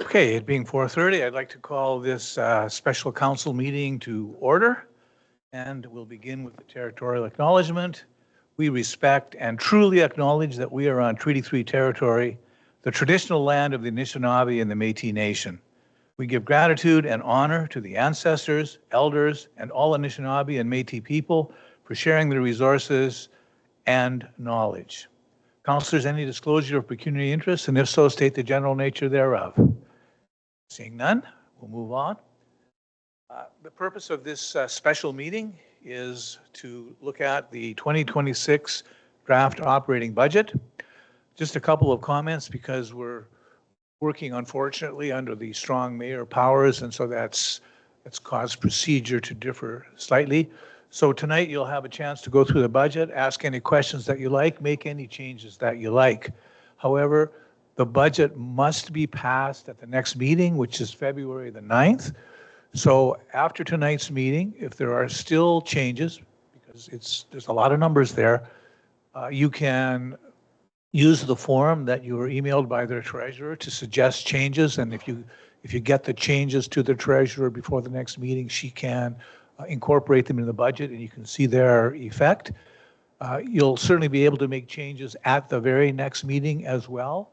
Okay, it being 4:30, I'd like to call this special council meeting to order, and we'll begin with the territorial acknowledgement. We respect and truly acknowledge that we are on Treaty 3 territory, the traditional land of the Anishinaabe and the Métis Nation. We give gratitude and honor to the ancestors, elders, and all Anishinaabe and Métis people for sharing their resources and knowledge. Councillors, any disclosure of pecuniary interest, and if so, state the general nature thereof. Seeing none, we'll move on. The purpose of this special meeting is to look at the 2026 draft operating budget. Just a couple of comments because we're working, unfortunately, under the strong mayor powers, and so that's caused procedure to differ slightly. So tonight you'll have a chance to go through the budget, ask any questions that you like, make any changes that you like. However, the budget must be passed at the next meeting, which is February the 9th. So after tonight's meeting, if there are still changes, because there's a lot of numbers there, you can use the form that you were emailed by their treasurer to suggest changes. And if you get the changes to the treasurer before the next meeting, she can incorporate them in the budget and you can see their effect. You'll certainly be able to make changes at the very next meeting as well.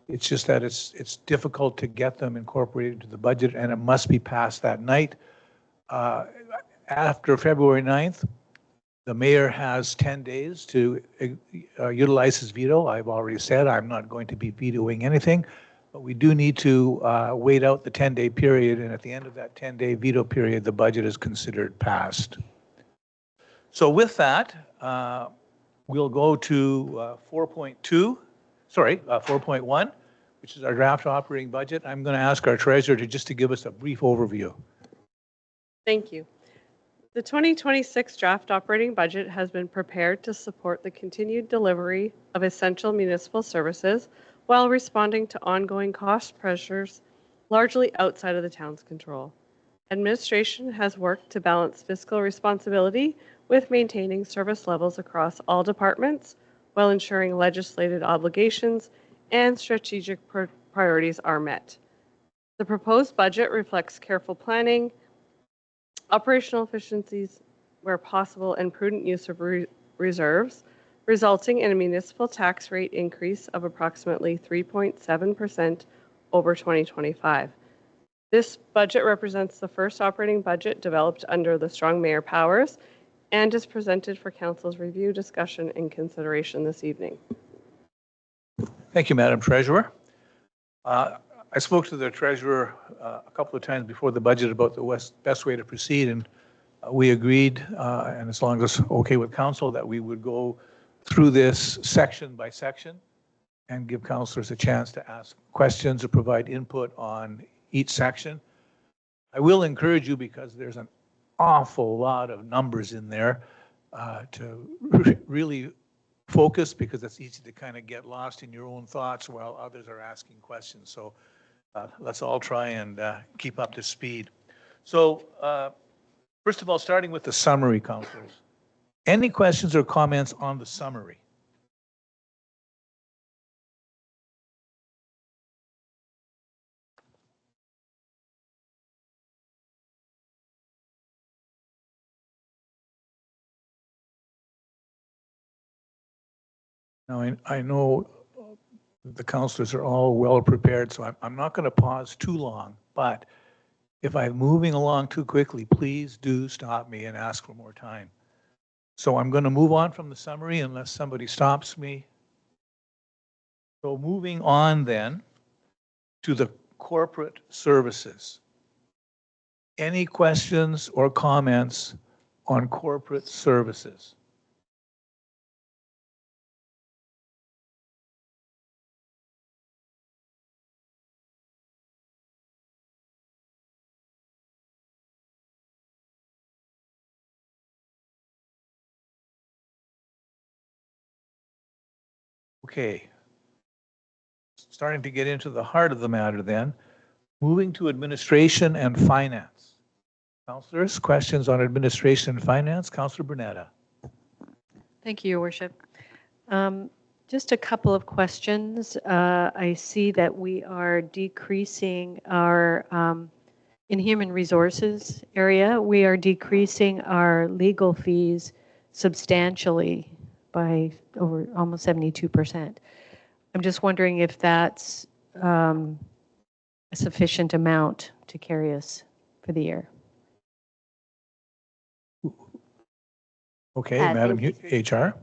It's just that it's difficult to get them incorporated into the budget, and it must be passed that night. After February 9th, the mayor has 10 days to utilize his veto. I've already said I'm not going to be vetoing anything, but we do need to wait out the 10-day period, and at the end of that 10-day veto period, the budget is considered passed. So with that, we'll go to 4.1, which is our draft operating budget. I'm going to ask our treasurer to give us a brief overview. Thank you. The 2026 draft operating budget has been prepared to support the continued delivery of essential municipal services while responding to ongoing cost pressures largely outside of the town's control. Administration has worked to balance fiscal responsibility with maintaining service levels across all departments while ensuring legislated obligations and strategic priorities are met. The proposed budget reflects careful planning, operational efficiencies where possible, and prudent use of reserves, resulting in a municipal tax rate increase of approximately 3.7% over 2025. This budget represents the first operating budget developed under the strong mayor powers and is presented for council's review, discussion, and consideration this evening. Thank you, Madam Treasurer. I spoke to the treasurer a couple of times before the budget about the best way to proceed, and we agreed, and as long as it's okay with council, that we would go through this section by section and give councillors a chance to ask questions or provide input on each section. I will encourage you, because there's an awful lot of numbers in there, to really focus, because it's easy to kind of get lost in your own thoughts while others are asking questions. So let's all try and keep up to speed. So first of all, starting with the summary, councillors. Any questions or comments on the summary? Now, I know the councillors are all well prepared, so I'm not going to pause too long, but if I'm moving along too quickly, please do stop me and ask for more time. So I'm going to move on from the summary unless somebody stops me. So moving on then to the corporate services. Any questions or comments on corporate services? Okay, starting to get into the heart of the matter then, moving to administration and finance. Councillors, questions on administration and finance? Councillor Brunetta. Thank you, Your Worship. Just a couple of questions. I see that we are decreasing our, in human resources area, we are decreasing our legal fees substantially by over almost 72%. I'm just wondering if that's a sufficient amount to carry us for the year. Okay, Madam HR.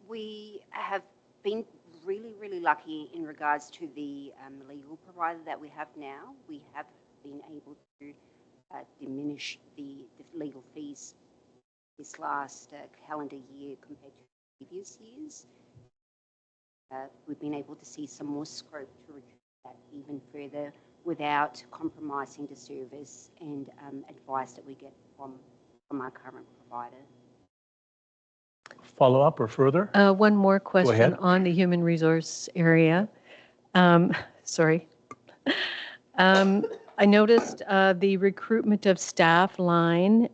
We have been really lucky in regards to the legal provider that we have now. We have been able to diminish the legal fees this last calendar year compared to previous years. We've been able to see some more scope to reduce that even further without compromising the service and advice that we get from our current provider. Follow up or further? One more question ahead. on the human resource area. Sorry. I noticed the recruitment of staff line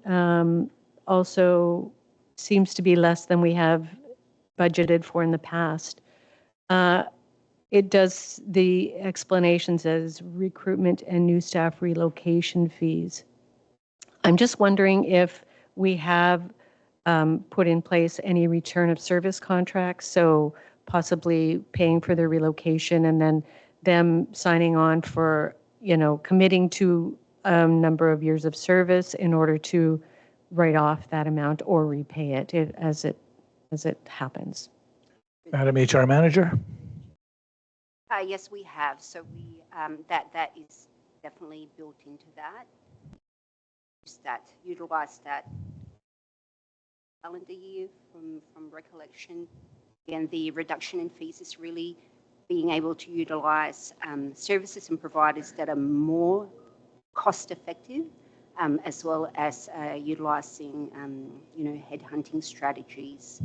also seems to be less than we have budgeted for in the past. It does the explanations as recruitment and new staff relocation fees. I'm just wondering if we have put in place any return of service contracts, so possibly paying for their relocation and then them signing on for, committing to a number of years of service in order to write off that amount or repay it as it happens. Madam HR Manager. Yes, we have. So we that is definitely built into that. Utilize that calendar year from recollection. And the reduction in fees is really being able to utilize services and providers that are more cost effective, as well as utilizing headhunting strategies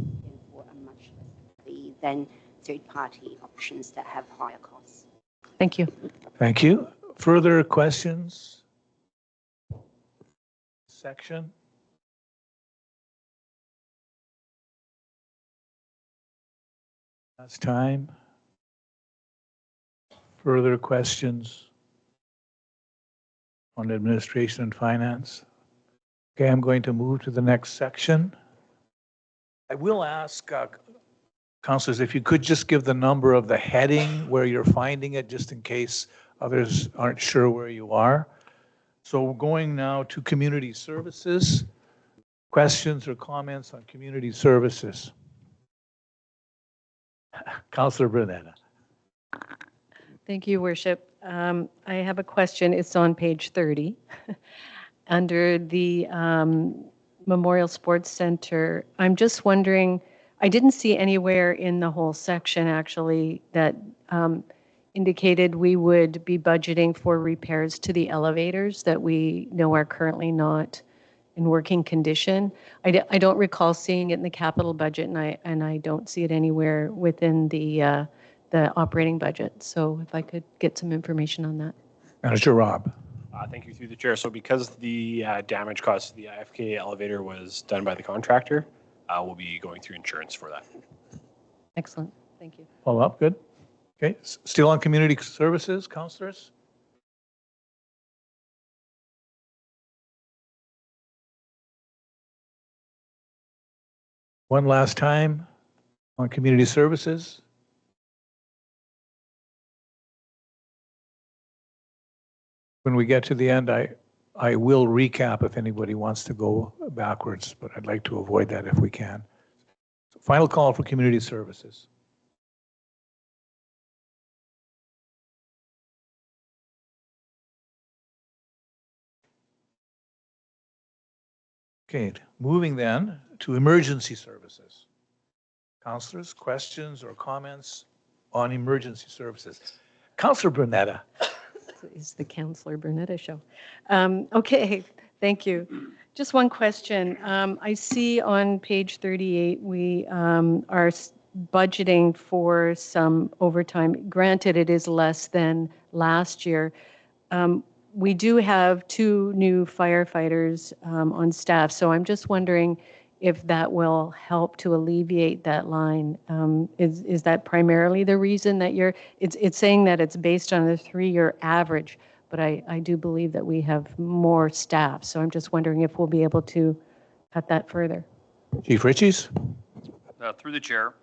for a much less fee than third-party options that have higher costs. Thank you. Thank you. Further questions? Section? Last time. Further questions on administration and finance? Okay, I'm going to move to the next section. I will ask councilors if you could just give the number of the heading where you're finding it, just in case others aren't sure where you are. So going now to community services. Questions or comments on community services? Councillor Brunetta. Thank you, Worship. I have a question. It's on page 30. Under the Memorial Sports Center, I'm just wondering, I didn't see anywhere in the whole section actually that indicated we would be budgeting for repairs to the elevators that we know are currently not in working condition. I don't recall seeing it in the capital budget, and I don't see it anywhere within the operating budget. So if I could get some information on that. Manager Rob. Thank you through the chair. So because the damage caused to the IFK elevator was done by the contractor, we'll be going through insurance for that. Excellent. Thank you. Follow up, good. Okay, still on community services, councillors? One last time on community services. When we get to the end, I will recap if anybody wants to go backwards, but I'd like to avoid that if we can. So final call for community services. Okay, moving then to emergency services. Councillors, questions or comments on emergency services? Councillor Brunetta. It's the Councillor Brunetta show. Okay, thank you. Just one question. I see on page 38 we are budgeting for some overtime. Granted, it is less than last year. We do have 2 new firefighters on staff, so I'm just wondering if that will help to alleviate that line. Is that primarily the reason that it's saying that it's based on a 3-year average, but I do believe that we have more staff. So I'm just wondering if we'll be able to cut that further. Chief Ritchie's? Through the chair,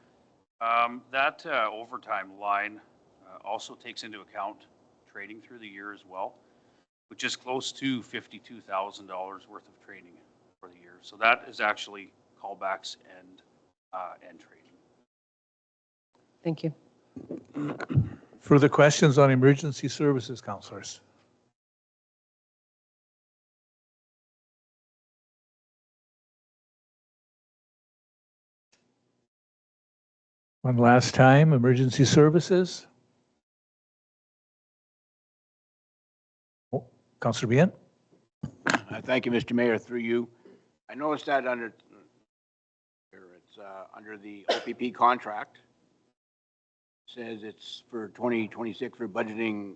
that overtime line also takes into account training through the year as well, which is close to $52,000 worth of training for the year. So that is actually callbacks and training. Thank you. Further questions on emergency services, councillors? One last time, emergency services? Oh, Councillor Bien? Thank you, Mr. Mayor, through you. I noticed that under the OPP contract, says it's for 2026 for budgeting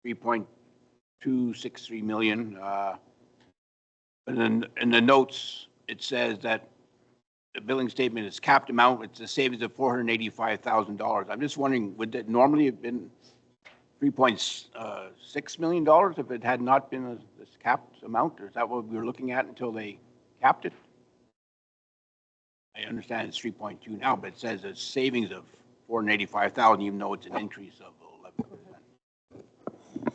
3.263 million. But then in the notes, it says that the billing statement is capped amount. It's a savings of $485,000. I'm just wondering, would that normally have been $3.6 million if it had not been this capped amount? Or is that what we were looking at until they capped it? I understand it's 3.2 now, but it says a savings of $485,000, even though it's an increase of 11%.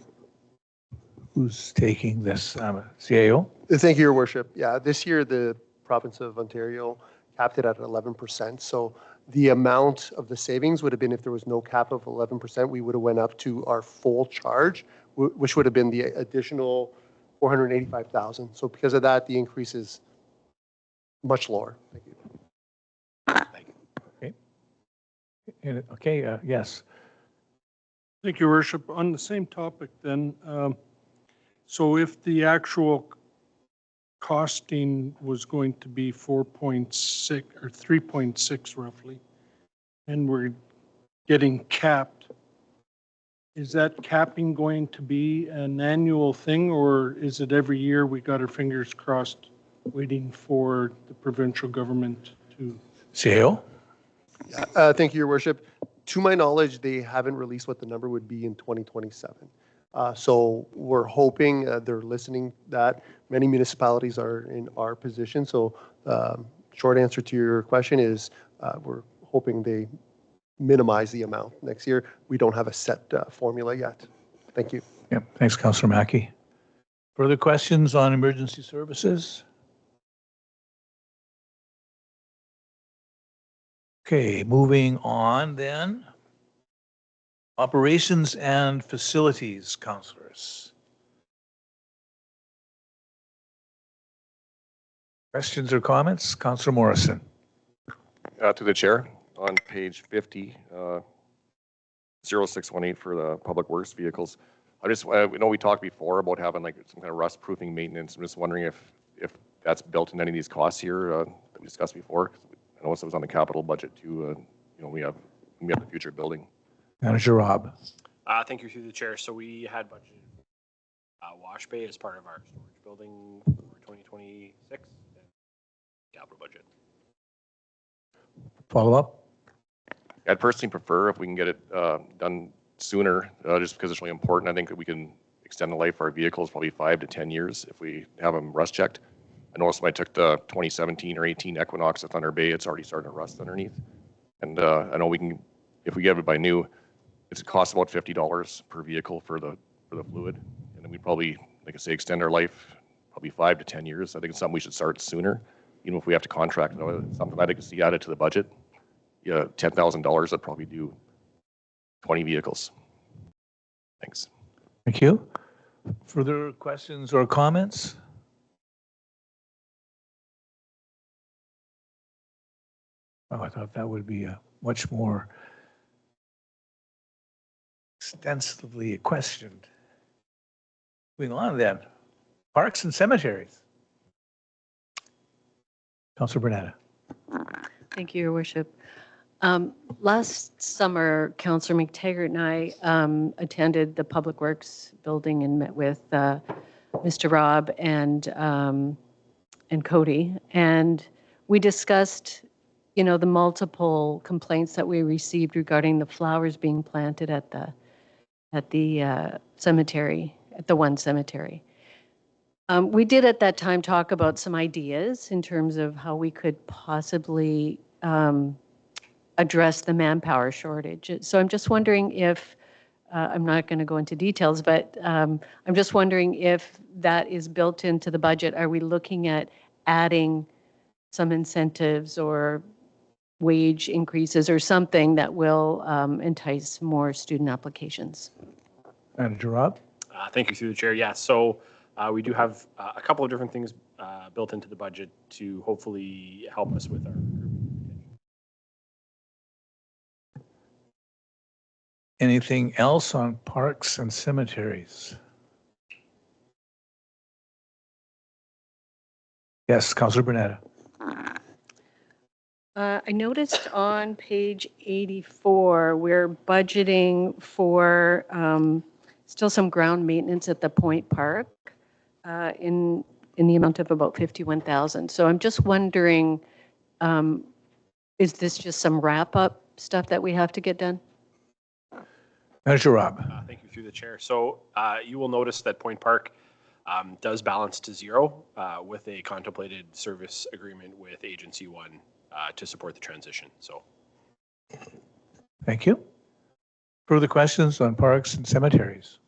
Who's taking this? CAO? Thank you, Your Worship. Yeah, this year the province of Ontario capped it at 11%. So the amount of the savings would have been, if there was no cap of 11%, we would have went up to our full charge, which would have been the additional 485,000. So because of that, the increase is much lower. Thank you. Okay, yes. Thank you, Your Worship. On the same topic then, so if the actual costing was going to be 4.6 or 3.6 roughly, and we're getting capped, is that capping going to be an annual thing, or is it every year we got our fingers crossed waiting for the provincial government to? CAO? Thank you, Your Worship. To my knowledge, they haven't released what the number would be in 2027. So we're hoping they're listening that many municipalities are in our position. So short answer to your question is we're hoping they minimize the amount next year. We don't have a set formula yet. Thank you. Yep, thanks, Councillor Mackey. Further questions on emergency services? Okay, moving on then. Operations and facilities, councillors. Questions or comments? Councillor Morrison. To the chair, on page 50, 0618 for the public works vehicles. I know we talked before about having like some kind of rust proofing maintenance. I'm just wondering if that's built in any of these costs here that we discussed before. I know it was on the capital budget too. We have the future building. Manager Rob. Thank you through the chair. So we had budgeted wash bay as part of our storage building for 2026 capital budget. Follow up? I'd personally prefer if we can get it done sooner, just because it's really important. I think that we can extend the life of our vehicles probably 5 to 10 years if we have them rust checked. I noticed when I took the 2017 or 18 Equinox at Thunder Bay, it's already starting to rust underneath. And I know we can, if we get it by new, it costs about $50 per vehicle for the fluid. And then we probably, like I say, extend our life probably 5 to 10 years. I think it's something we should start sooner, even if we have to contract. It's something I'd like to see added to the budget. Yeah, $10,000, I'd probably do 20 vehicles. Thanks. Thank you. Further questions or comments? Oh, I thought that would be a much more extensively questioned. Moving on then. Parks and cemeteries. Councillor Bernetta. Thank you, Your Worship. Last summer, Councillor McTaggart and I attended the Public Works building and met with Mr. Rob and Cody. And we discussed, you know, the multiple complaints that we received regarding the flowers being planted at the cemetery, at the one cemetery. We did at that time talk about some ideas in terms of how we could possibly address the manpower shortage. So I'm just wondering if, I'm not going to go into details, but I'm just wondering if that is built into the budget. Are we looking at adding some incentives or wage increases or something that will entice more student applications? Manager Rob? Thank you through the chair. Yeah, so we do have a couple of different things built into the budget to hopefully help us with our recruitment. Anything else on parks and cemeteries? Yes, Councilor Bernetta. I noticed on page 84, we're budgeting for still some ground maintenance at the Point Park in the amount of about 51,000. So I'm just wondering, is this just some wrap-up stuff that we have to get done? Manager Rob? Thank you through the chair. So you will notice that Point Park does balance to zero with a contemplated service agreement with Agency 1 to support the transition. So, Thank you. Further questions on parks and cemeteries?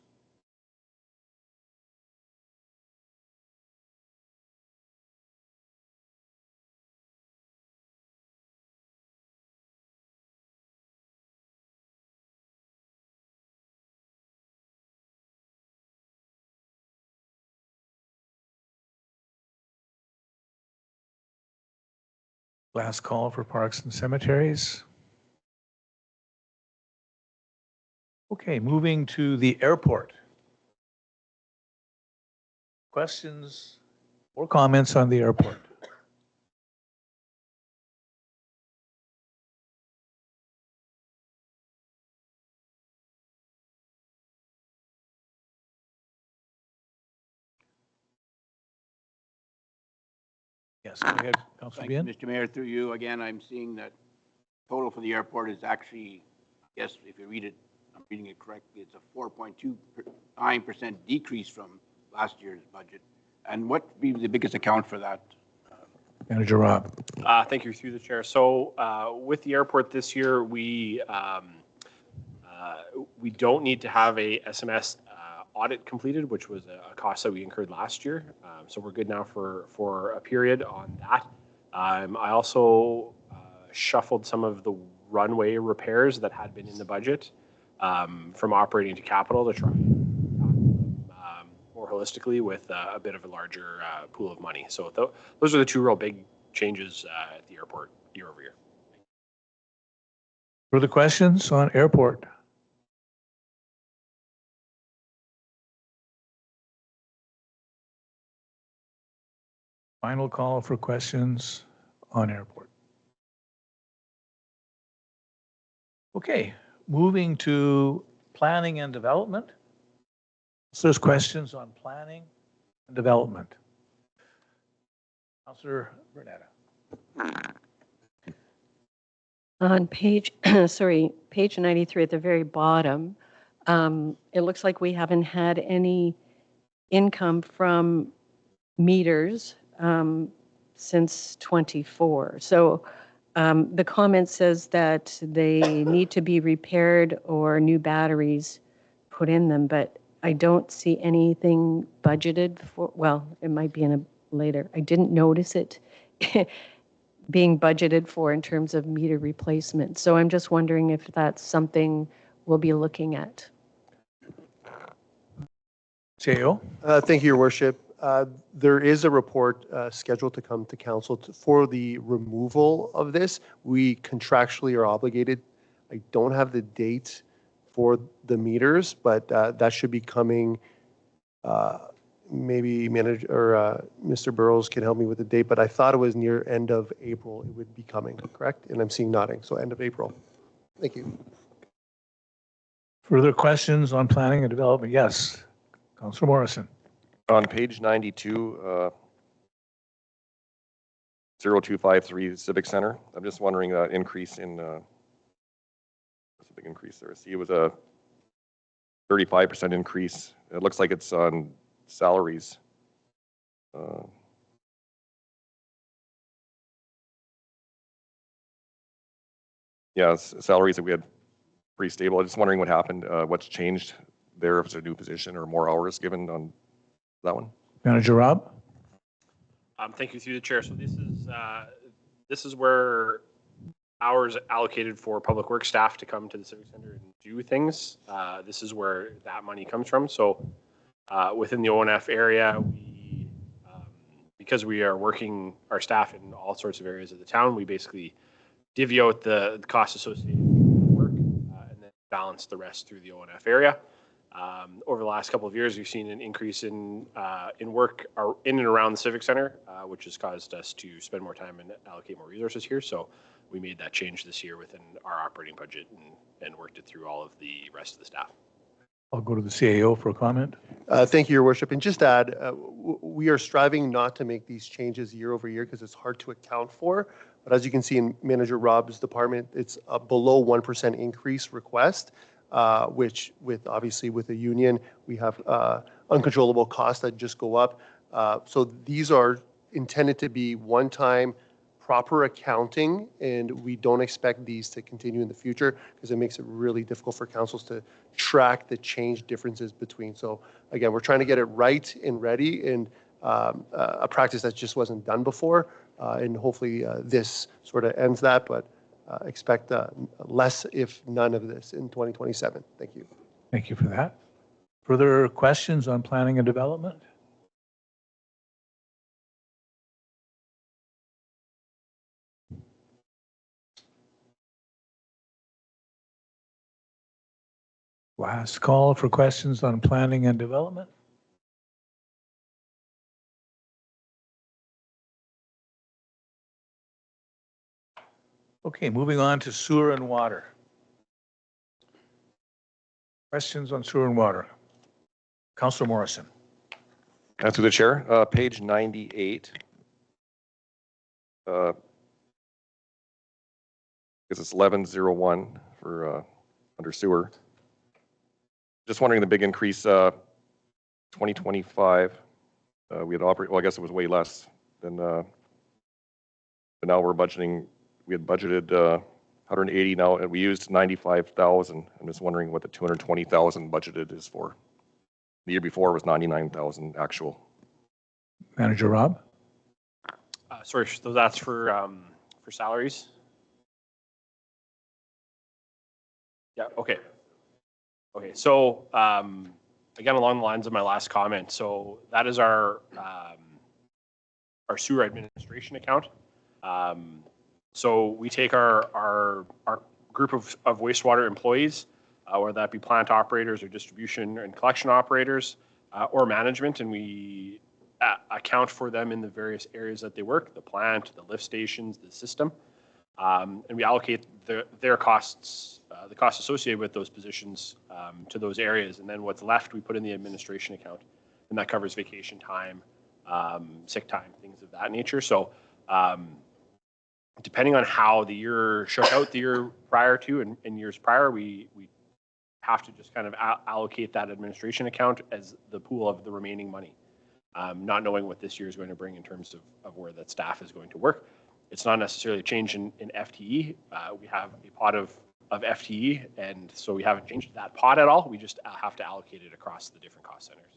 Last call for parks and cemeteries. Okay, moving to the airport. Questions or comments on the airport? Yes, go ahead, Councilor Thank you, Bien. Mr. Mayor, through you, again, I'm seeing that total for the airport is actually, yes, if you read it, I'm reading it correctly, it's a 4.29% decrease from last year's budget. And what would be the biggest account for that? Manager Rob. thank you through the chair. So with the airport this year, we don't need to have a SMS audit completed, which was a cost that we incurred last year. So we're good now for a period on that. I also shuffled some of the runway repairs that had been in the budget from operating to capital to try and more holistically with a bit of a larger pool of money. So those are the two real big changes at the airport year over year. Further questions on airport? Final call for questions on airport. Okay, moving to planning and development. So there's questions on planning and development. Councilor Bernetta. On page, sorry, page 93 at the very bottom, it looks like we haven't had any income from meters since 24. So the comment says that they need to be repaired or new batteries put in them, but I don't see anything budgeted for, well, it might be in a later. I didn't notice it being budgeted for in terms of meter replacement. So I'm just wondering if that's something we'll be looking at. J.O. Thank you, Your Worship. There is a report scheduled to come to council for the removal of this. We contractually are obligated. I don't have the date for the meters, but that should be coming. Maybe manager or Mr. Burrows can help me with the date, but I thought it was near end of April it would be coming, correct? And I'm seeing nodding, so end of April. Thank you. Further questions on planning and development? Yes. Councilor Morrison. On page 92, 0253 Civic Center. I'm just wondering, increase in, what's a big increase there? See, it was a 35% increase. It looks like it's on salaries. Yeah, salaries that we had pretty stable. I'm just wondering what happened, what's changed there, if it's a new position or more hours given on that one? Manager Rob? Thank you through the chair. So this is where hours allocated for public works staff to come to the Civic Center and do things. This is where that money comes from. So within the ONF area, we, because we are working our staff in all sorts of areas of the town, we basically divvy out the costs associated with work and then balance the rest through the ONF area. Over the last couple of years, we've seen an increase in work in and around the Civic Center, which has caused us to spend more time and allocate more resources here. So we made that change this year within our operating budget and worked it through all of the rest of the staff. I'll go to the CAO for a comment. Thank you, Your Worship. And just to add, we are striving not to make these changes year over year because it's hard to account for. But as you can see in Manager Rob's department, it's a below 1% increase request, which obviously with the union, we have uncontrollable costs that just go up. So these are intended to be one-time proper accounting, and we don't expect these to continue in the future because it makes it really difficult for councils to track the change differences between. So again, we're trying to get it right and ready, and a practice that just wasn't done before. And hopefully this sort of ends that, but expect less, if none of this in 2027. Thank you. Thank you for that. Further questions on planning and development? Last call for questions on planning and development. Okay, moving on to sewer and water. Questions on sewer and water? Councillor Morrison. Through the chair, page 98. Because it's 1101 for under sewer. Just wondering the big increase, 2025. We had operated, well, I guess it was way less than, but now we're budgeting, we had budgeted 180 now, and we used 95,000. I'm just wondering what the 220,000 budgeted is for. The year before was 99,000 actual. Manager Rob? Sorry, so that's for salaries? Yeah, okay. Okay, so again, along the lines of my last comment, so that is our sewer administration account. So we take our group of wastewater employees, whether that be plant operators or distribution and collection operators or management, and we account for them in the various areas that they work, the plant, the lift stations, the system, and we allocate their costs, the costs associated with those positions to those areas, and then what's left we put in the administration account, and that covers vacation time, sick time, things of that nature. So depending on how the year shook out the year prior to and years prior, we have to just kind of allocate that administration account as the pool of the remaining money, not knowing what this year is going to bring in terms of where that staff is going to work. It's not necessarily a change in FTE. We have a pot of FTE, and so we haven't changed that pot at all. We just have to allocate it across the different cost centers.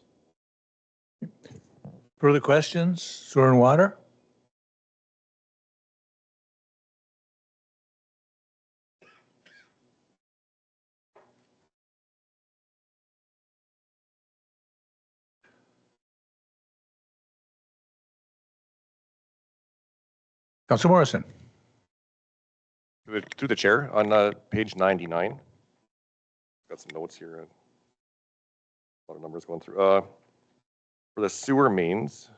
Further questions? Sewer and water? Councilor Morrison. Through the chair, on page 99. Got some notes here. A lot of numbers going through. For the sewer mains,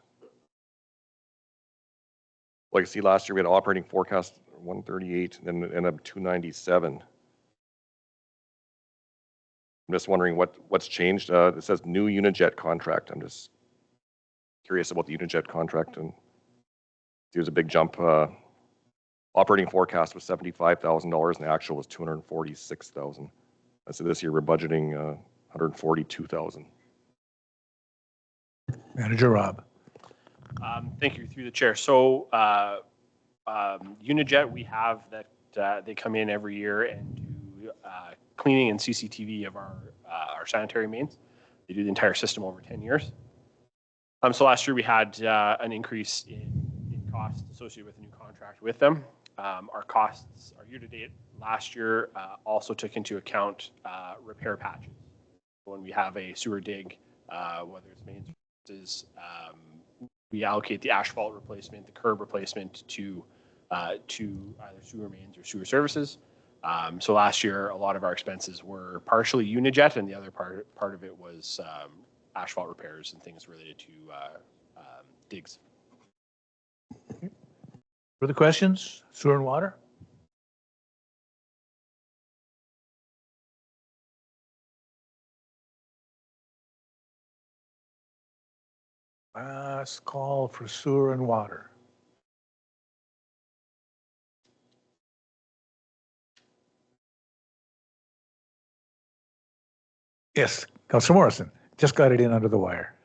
like I see last year we had operating forecast 138 and then ended up 297. I'm just wondering what's changed. It says new Unijet contract. I'm just curious about the Unijet contract and There's a big jump. Operating forecast was $75,000 and the actual was $246,000. So this year we're budgeting $142,000. Manager Rob. Thank you, through the chair. So Unijet, we have that they come in every year and do cleaning and CCTV of our sanitary mains. They do the entire system over 10 years. So last year we had an increase in costs associated with a new contract with them. Our costs, our year-to-date last year also took into account repair patches. When we have a sewer dig, whether it's mains, we allocate the asphalt replacement, the curb replacement to either sewer mains or sewer services. So last year, a lot of our expenses were partially Unijet, and the other part of it was asphalt repairs and things related to digs. Further questions? Sewer and water? Last call for sewer and water. Yes, Councilor Morrison, just got it in under the wire.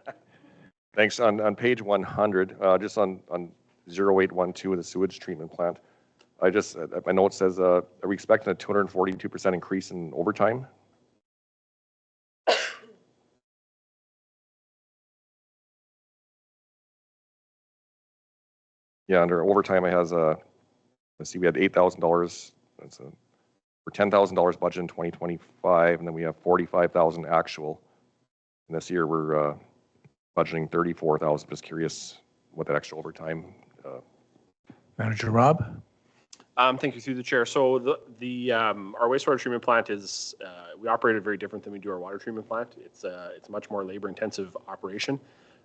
Thanks. On page 100, just on 0812, the sewage treatment plant, my note says, are we expecting a 242% increase in overtime? Yeah, under overtime, it has let's see, we had $8,000. That's for $10,000 budget in 2025, and then we have $45,000 actual. And this year we're budgeting $34,000. Just curious what that extra overtime. Manager Rob? Thank you, through the chair. So our wastewater treatment plant is we operate it very different than we do our water treatment plant. It's a much more labor-intensive operation,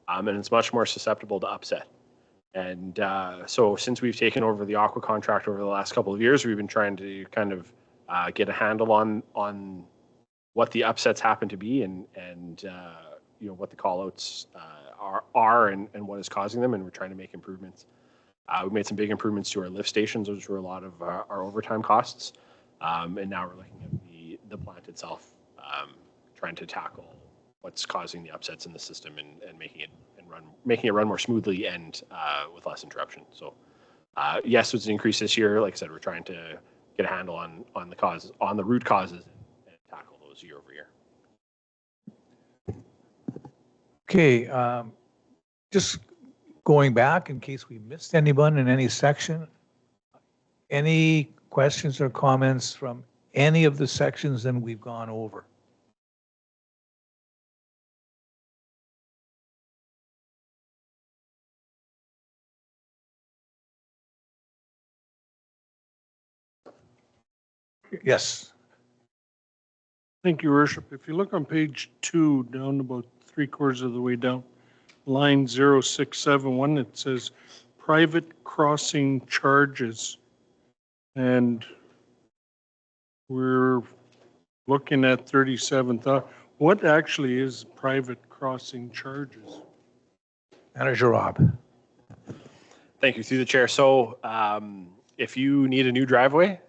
and it's much more susceptible to upset. And so since we've taken over the Aqua contract over the last couple of years, we've been trying to kind of get a handle on what the upsets happen to be and what the callouts are and what is causing them, and we're trying to make improvements. We've made some big improvements to our lift stations, which were a lot of our overtime costs, and now we're looking at the plant itself, trying to tackle what's causing the upsets in the system and making it run more smoothly and with less interruption. So yes, it's an increase this year. Like I said, we're trying to get a handle on the root causes and tackle those year over year. Okay, just going back in case we missed anyone in any section, any questions or comments from any of the sections that we've gone over? Yes. Thank you, Worship. If you look on page 2, down about 3/4 of the way down, line 0671, it says private crossing charges. And we're looking at 37,000. What actually is private crossing charges? Manager Rob. Thank you, through the chair. So if you need a new driveway,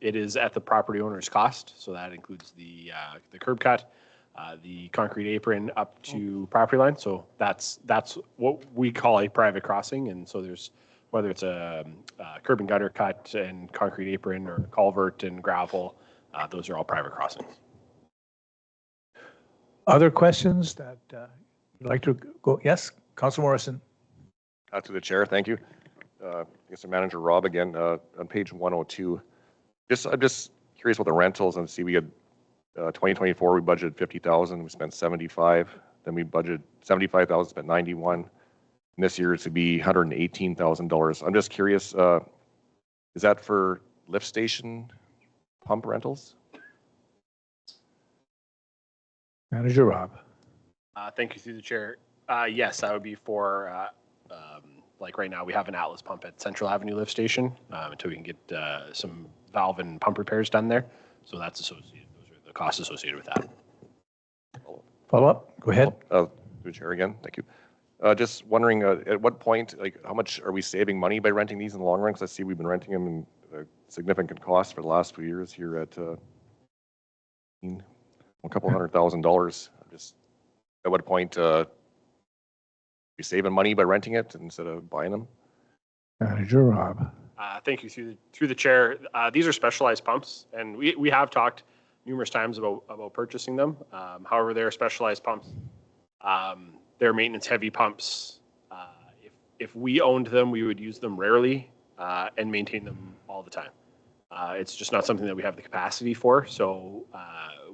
it is at the property owner's cost. So that includes the curb cut, the concrete apron up to property line. So that's what we call a private crossing. And so there's, whether it's a curb and gutter cut and concrete apron or culvert and gravel, those are all private crossings. Other questions that you'd like to go? Yes, Councilor Morrison. To the chair, thank you. I guess the Manager Rob again, on page 102. I'm just curious about the rentals, and see we had 2024 we budgeted 50,000, we spent 75, then we budgeted 75,000, spent 91, and this year it's to be $118,000. I'm just curious, is that for lift station pump rentals? Manager Rob. Thank you, through the chair. Yes, that would be for like right now we have an Atlas pump at Central Avenue lift station until we can get some valve and pump repairs done there. So that's associated. Those are the costs associated with that. Follow up. Go ahead. Through the chair again. Thank you. Just wondering, at what point, like, how much are we saving money by renting these in the long run? Because I see we've been renting them in significant cost for the last few years here at a couple $100,000. Just at what point we saving money by renting it instead of buying them? Manager Rob. Thank you through the chair. These are specialized pumps, and we have talked numerous times about purchasing them. However, they're specialized pumps. They're maintenance heavy pumps. If we owned them, we would use them rarely and maintain them all the time. It's just not something that we have the capacity for. So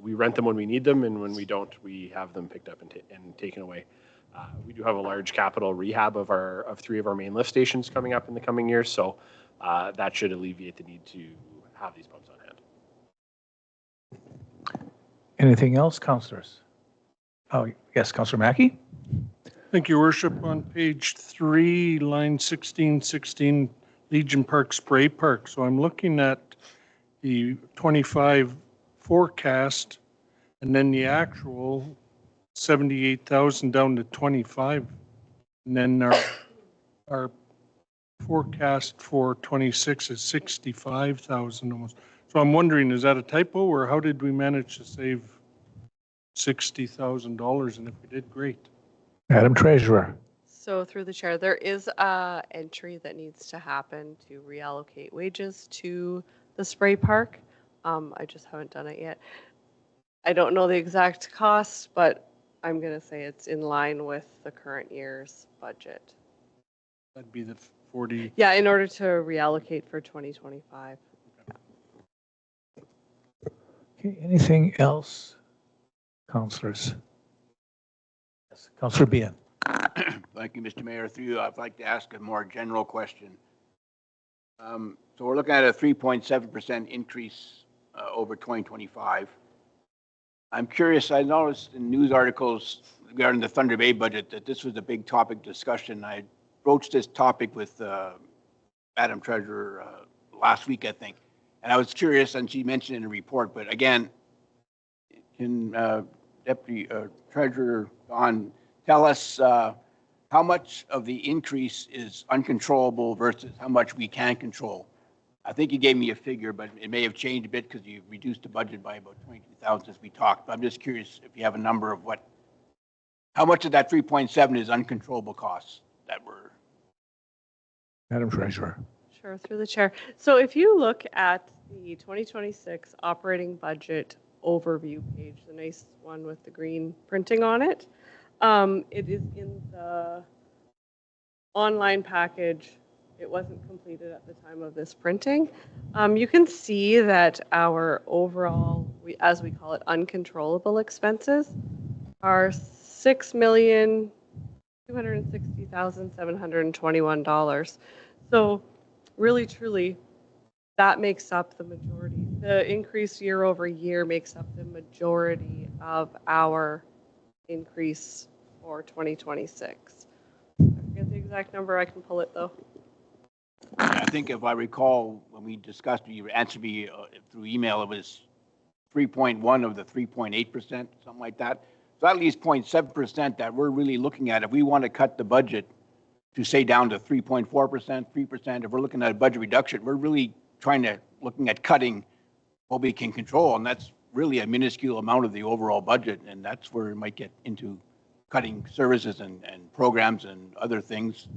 we rent them when we need them, and when we don't, we have them picked up and taken away. We do have a large capital rehab of 3 of our main lift stations coming up in the coming years, so that should alleviate the need to have these pumps on hand. Anything else, councillors? Oh, yes, Councillor Mackey? Thank you, Worship. On page 3, line 1616, Legion Park Spray Park. So I'm looking at the 25 forecast and then the actual 78,000 down to 25. And then our forecast for 26 is 65,000 almost. So I'm wondering, is that a typo, or how did we manage to save $60,000? And if we did, great. Madam Treasurer. So through the chair, there is a entry that needs to happen to reallocate wages to the spray park. I just haven't done it yet. I don't know the exact cost, but I'm going to say it's in line with the current year's budget. That'd be the 40. Yeah, in order to reallocate for 2025. Okay, anything else, councillors? Yes, Councillor Behan. Thank you, Mr. Mayor. Through you, I'd like to ask a more general question. So we're looking at a 3.7% increase over 2025. I'm curious, I noticed in news articles regarding the Thunder Bay budget that this was a big topic discussion. I broached this topic with Madam Treasurer last week, I think. And I was curious, and she mentioned in the report, but again, can Deputy Treasurer Don tell us how much of the increase is uncontrollable versus how much we can control? I think you gave me a figure, but it may have changed a bit because you reduced the budget by about 22,000 as we talked. But I'm just curious if you have a number of how much of that 3.7 is uncontrollable costs that were. Madam Treasurer. Sure, through the chair. So if you look at the 2026 operating budget overview page, the nice one with the green printing on it, it is in the online package. It wasn't completed at the time of this printing. You can see that our overall, as we call it, uncontrollable expenses are $6,260,721. So really, truly, that makes up the majority. The increase year over year makes up the majority of our increase for 2026. I forget the exact number. I can pull it though. I think if I recall, when we discussed, you answered me through email, it was 3.1 of the 3.8%, something like that. So that leaves 0.7% that we're really looking at. If we want to cut the budget to say down to 3.4%, 3%, if we're looking at a budget reduction, we're really looking at cutting what we can control. And that's really a minuscule amount of the overall budget. And that's where it might get into cutting services and programs and other things.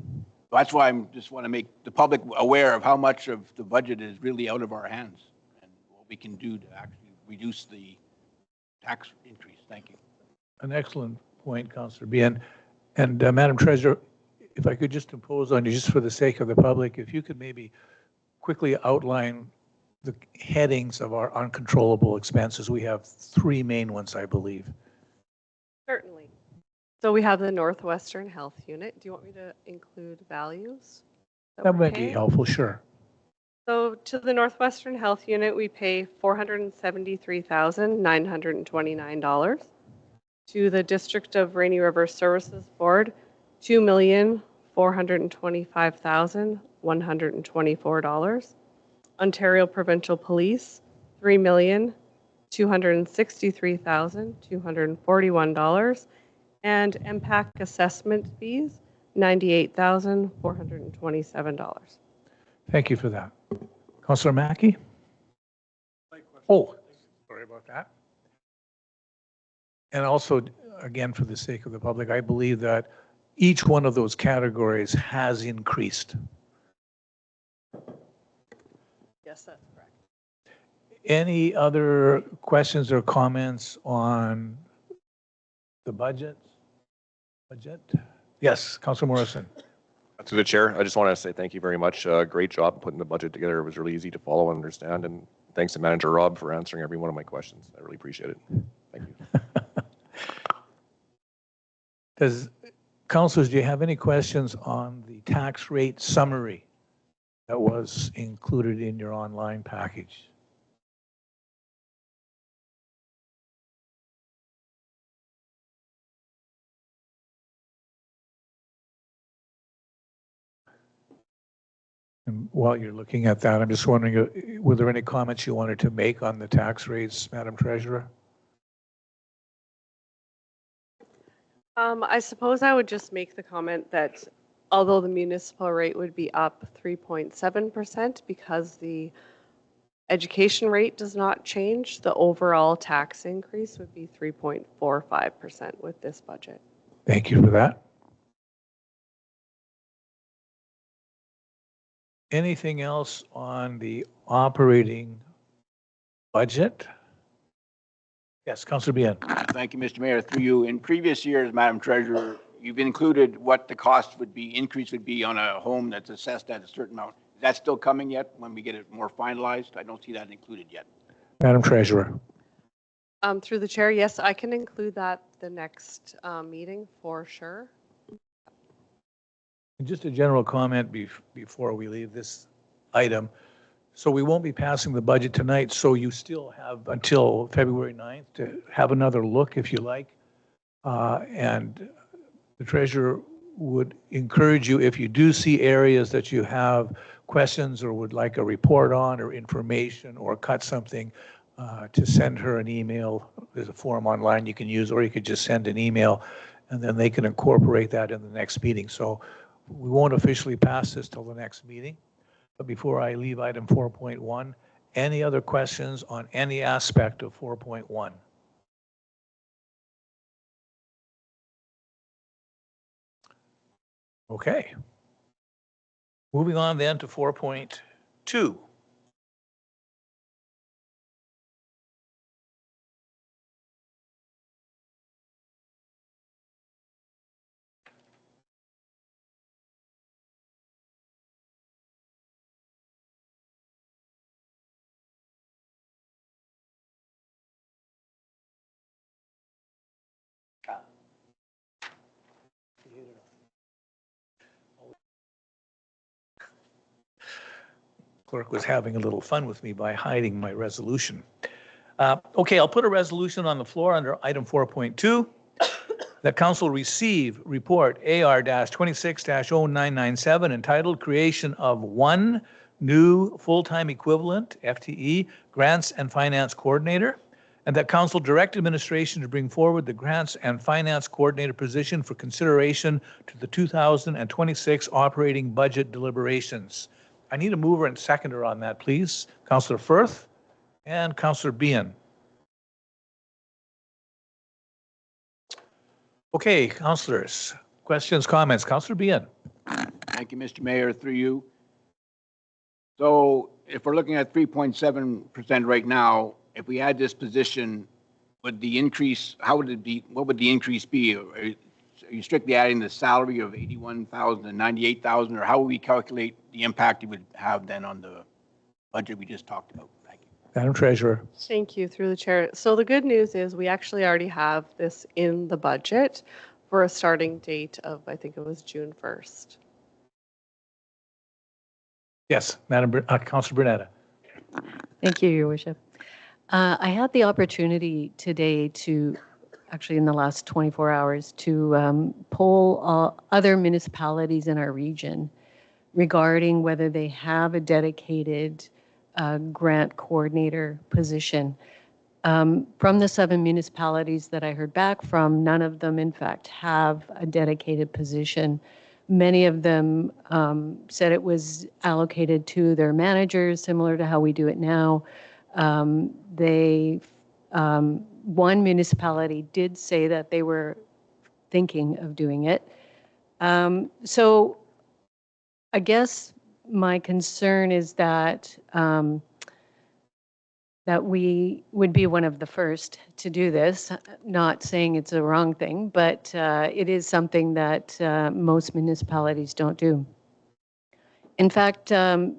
That's why I just want to make the public aware of how much of the budget is really out of our hands and what we can do to actually reduce the tax increase. Thank you. An excellent point, Councillor Behan. And Madam Treasurer, if I could just impose on you, just for the sake of the public, if you could maybe quickly outline the headings of our uncontrollable expenses. We have 3 main ones, I believe. Certainly. So we have the Northwestern Health Unit. Do you want me to include values? That we're might be paying? helpful, sure. So to the Northwestern Health Unit, we pay $473,929. To the District of Rainy River Services Board, $2,425,124. Ontario Provincial Police, $3,263,241. And MPAC assessment fees, $98,427. Thank you for that. Councillor Mackey? Oh, sorry about that. And also, again, for the sake of the public, I believe that each one of those categories has increased. Yes, that's correct. Any other questions or comments on the budget? Yes, Councillor Morrison. To the chair, I just want to say thank you very much. Great job putting the budget together. It was really easy to follow and understand. And thanks to Manager Rob for answering every one of my questions. I really appreciate it. Thank you. Councilors, do you have any questions on the tax rate summary that was included in your online package? And while you're looking at that, I'm just wondering, were there any comments you wanted to make on the tax rates, Madam Treasurer? I suppose I would just make the comment that although the municipal rate would be up 3.7% because the education rate does not change, the overall tax increase would be 3.45% with this budget. Thank you for that. Anything else on the operating budget? Yes, Councillor Bien. Thank you, Mr. Mayor. Through you, in previous years, Madam Treasurer, you've included what the cost would be, increase would be on a home that's assessed at a certain amount. Is that still coming yet when we get it more finalized? I don't see that included yet. Madam Treasurer. Through the chair, yes, I can include that the next meeting for sure. And just a general comment before we leave this item. So we won't be passing the budget tonight, so you still have until February 9th to have another look if you like. And the treasurer would encourage you, if you do see areas that you have questions or would like a report on or information or cut something, to send her an email. There's a form online you can use, or you could just send an email and then they can incorporate that in the next meeting. So we won't officially pass this till the next meeting. But before I leave item 4.1, any other questions on any aspect of 4.1? Okay. Moving on then to 4.2. Clerk was having a little fun with me by hiding my resolution. Okay, I'll put a resolution on the floor under item 4.2 that council receive report AR-26-0997 entitled Creation of One New Full-Time Equivalent, FTE, Grants and Finance Coordinator, and that council direct administration to bring forward the Grants and Finance Coordinator position for consideration to the 2026 operating budget deliberations. I need a mover and seconder on that, please. Councillor Firth and Councillor Bien. Okay, councillors, questions, comments? Councillor Bien. Thank you, Mr. Mayor, through you. So if we're looking at 3.7% right now, if we add this position, would the increase, how would it be, what would the increase be? Are you strictly adding the salary of 81,000 and 98,000, or how would we calculate the impact it would have then on the budget we just talked about? Thank you. Madam Treasurer. Thank you, through the chair. So the good news is we actually already have this in the budget for a starting date of, I think it was June 1st. Yes, Councillor Bernetta. Thank you, Your Worship. I had the opportunity today to, actually in the last 24 hours, to poll other municipalities in our region regarding whether they have a dedicated grant coordinator position. From the 7 municipalities that I heard back from, none of them, in fact, have a dedicated position. Many of them said it was allocated to their managers, similar to how we do it now. One municipality did say that they were thinking of doing it. So I guess my concern is that that we would be one of the first to do this, not saying it's a wrong thing, but it is something that most municipalities don't do. In fact,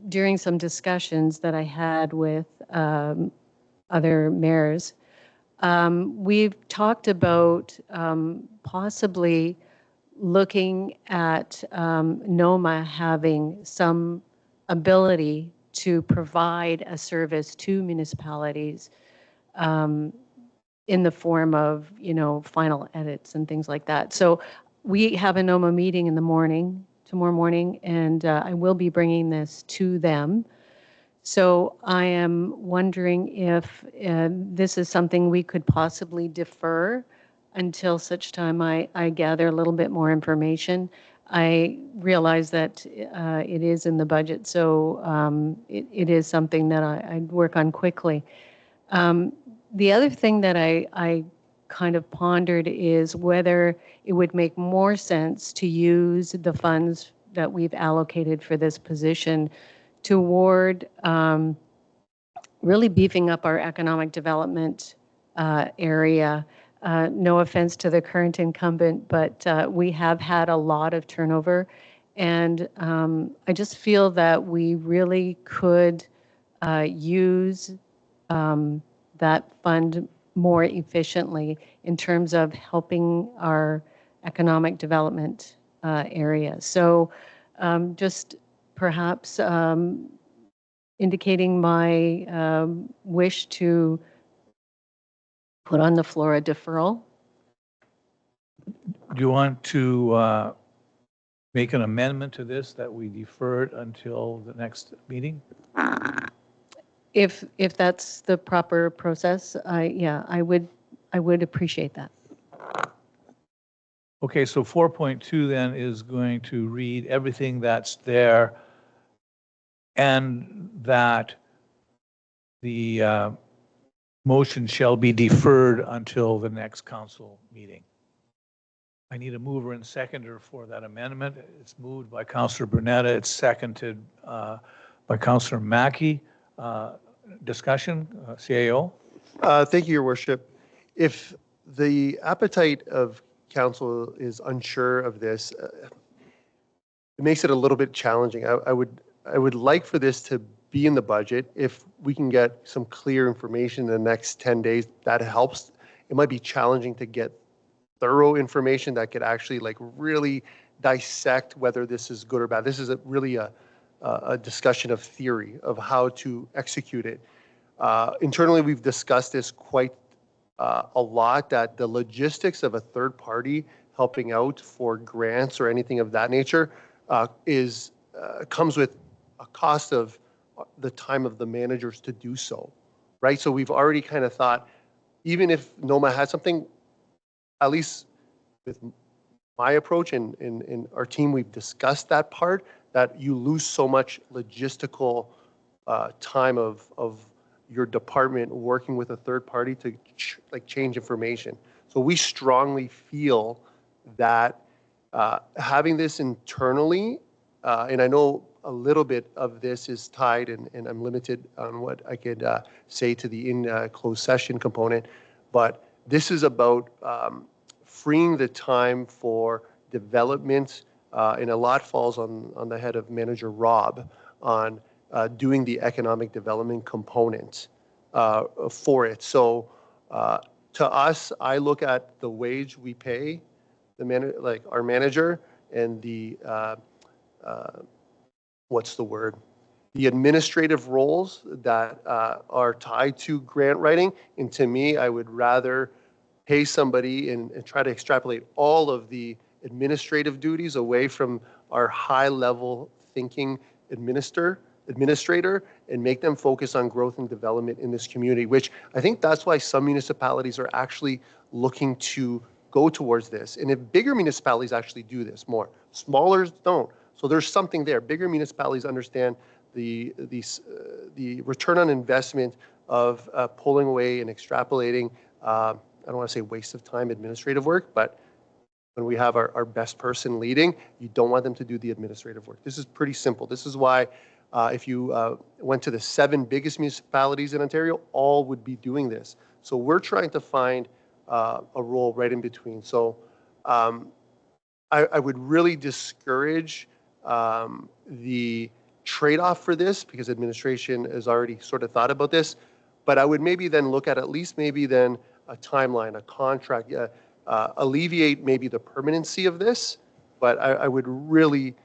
during some discussions that I had with other mayors, we've talked about possibly looking at NOMA having some ability to provide a service to municipalities in the form of, final edits and things like that. So we have a NOMA meeting in the morning, tomorrow morning, and I will be bringing this to them. So I am wondering if this is something we could possibly defer until such time I gather a little bit more information. I realize that it is in the budget, so it is something that I'd work on quickly. The other thing that I kind of pondered is whether it would make more sense to use the funds that we've allocated for this position toward really beefing up our economic development area. No offense to the current incumbent, but we have had a lot of turnover. And I just feel that we really could use that fund more efficiently in terms of helping our economic development area. So just perhaps indicating my wish to put on the floor a deferral. Do you want to make an amendment to this that we defer it until the next meeting? If that's the proper process, I would appreciate that. Okay, so 4.2 then is going to read everything that's there, and that the motion shall be deferred until the next council meeting. I need a mover and seconder for that amendment. It's moved by Councillor Brunetta. It's seconded by Councillor Mackey. Discussion, CAO? Thank you, Your Worship. If the appetite of council is unsure of this, it makes it a little bit challenging. I would like for this to be in the budget. If we can get some clear information in the next 10 days, that helps. It might be challenging to get thorough information that could actually really dissect whether this is good or bad. This is really a discussion of theory of how to execute it. Internally, we've discussed this quite a lot, that the logistics of a third party helping out for grants or anything of that nature comes with a cost of the time of the managers to do so, right? So we've already kind of thought, even if NOMA had something, at least with my approach and our team, we've discussed that part, that you lose so much logistical time of your department working with a third party to change information. So we strongly feel that having this internally, and I know a little bit of this is tied, and I'm limited on what I could say to the closed session component, but this is about freeing the time for development, and a lot falls on the head of Manager Rob on doing the economic development component for it. So to us, I look at the wage we pay our manager, and the the administrative roles that are tied to grant writing. And to me, I would rather pay somebody and try to extrapolate all of the administrative duties away from our high-level thinking administrator and make them focus on growth and development in this community, which I think that's why some municipalities are actually looking to go towards this. And if bigger municipalities actually do this more, smaller don't. So there's something there. Bigger municipalities understand the return on investment of pulling away and extrapolating, I don't want to say waste of time administrative work, but when we have our best person leading, you don't want them to do the administrative work. This is pretty simple. This is why if you went to the 7 biggest municipalities in Ontario, all would be doing this. So we're trying to find a role right in between. So I would really discourage the trade-off for this, because administration has already sort of thought about this. But I would maybe then look at least maybe then a timeline, a contract, alleviate maybe the permanency of this. But I would really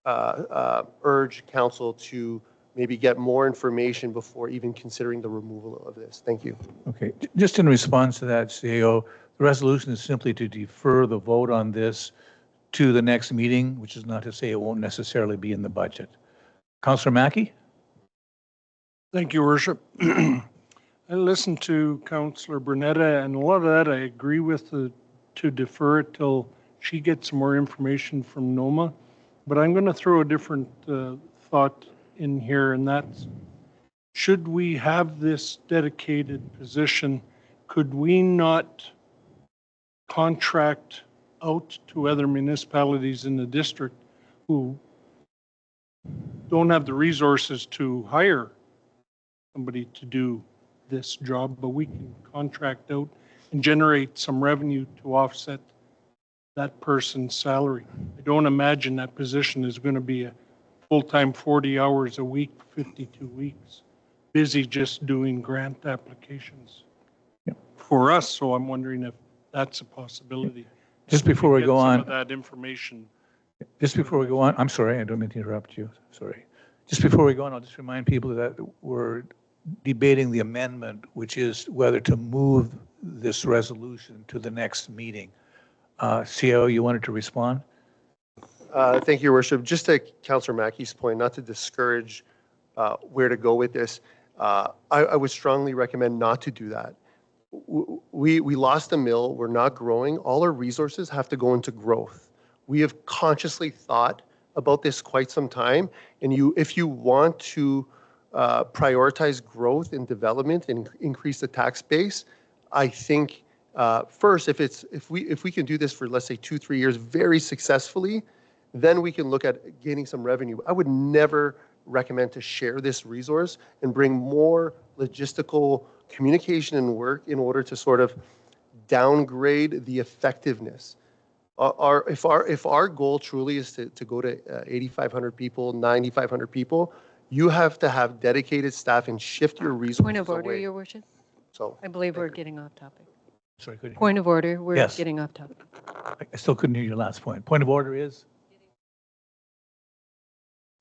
urge council to maybe get more information before even considering the removal of this. Thank you. Okay, just in response to that, CAO, the resolution is simply to defer the vote on this to the next meeting, which is not to say it won't necessarily be in the budget. Councillor Mackey? Thank you, Worship. I listened to Councillor Bernetta, and a lot of that I agree with, to defer it till she gets more information from NOMA. But I'm going to throw a different thought in here, and that's, should we have this dedicated position, could we not contract out to other municipalities in the district who don't have the resources to hire somebody to do this job, but we can contract out and generate some revenue to offset that person's salary. I don't imagine that position is going to be a full-time 40 hours a week, 52 weeks, busy just doing grant applications for us. So I'm wondering if that's a possibility. Just before we go on, some of that information. just before we go on, I'm sorry, I don't mean to interrupt you, sorry. Just before we go on, I'll just remind people that we're debating the amendment, which is whether to move this resolution to the next meeting. CAO, you wanted to respond? Thank you, Your Worship. Just to Councillor Mackey's point, not to discourage where to go with this, I would strongly recommend not to do that. We lost a mill. We're not growing. All our resources have to go into growth. We have consciously thought about this quite some time. And if you want to prioritize growth and development and increase the tax base, I think first, if we can do this for, let's say, 2-3 years very successfully, then we can look at gaining some revenue. I would never recommend to share this resource and bring more logistical communication and work in order to sort of downgrade the effectiveness. If our goal truly is to go to 8,500 people, 9,500 people, you have to have dedicated staff and shift your resources Point of order, away. Your Worship. So I believe we're getting off topic. Sorry, couldn't. Point of order, we're Yes. getting off topic. I still couldn't hear your last point. Point of order is?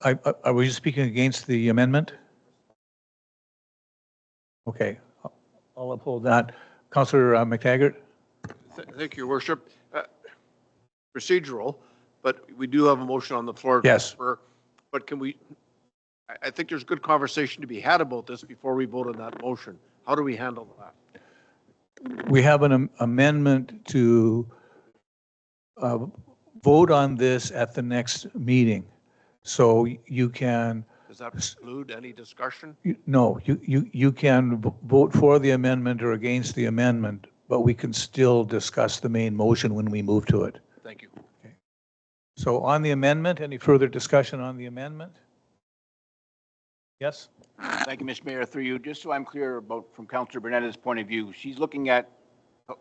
Are we speaking against the amendment? Okay, I'll uphold that. Councillor McTaggart? Thank you, Your Worship. Procedural, but we do have a motion on the floor. Yes. But can we, I think there's good conversation to be had about this before we vote on that motion. How do we handle that? We have an amendment to vote on this at the next meeting. So you can, Does that exclude any discussion? no, you can vote for the amendment or against the amendment, but we can still discuss the main motion when we move to it. Thank you. So on the amendment, any further discussion on the amendment? Yes? Thank you, Mr. Mayor. Through you, just so I'm clear about, from Councillor Burnetta's point of view, she's looking at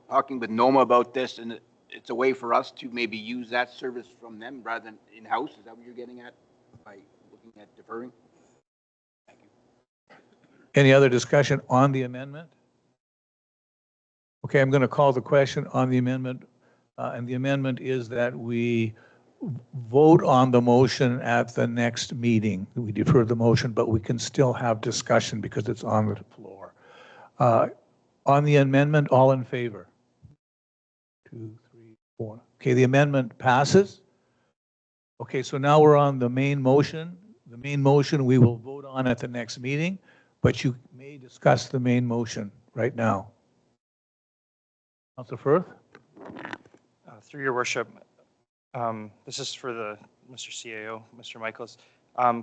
talking with NOMA about this, and it's a way for us to maybe use that service from them rather than in-house. Is that what you're getting at by looking at deferring? Thank you. Any other discussion on the amendment? Okay, I'm going to call the question on the amendment, and the amendment is that we vote on the motion at the next meeting. We defer the motion, but we can still have discussion because it's on the floor. On the amendment, all in favor? 2, 3, 4. Okay, the amendment passes. Okay, so now we're on the main motion. The main motion we will vote on at the next meeting, but you may discuss the main motion right now. Councilor Firth? Through your worship, this is for the Mr. CAO, Mr. Michaels.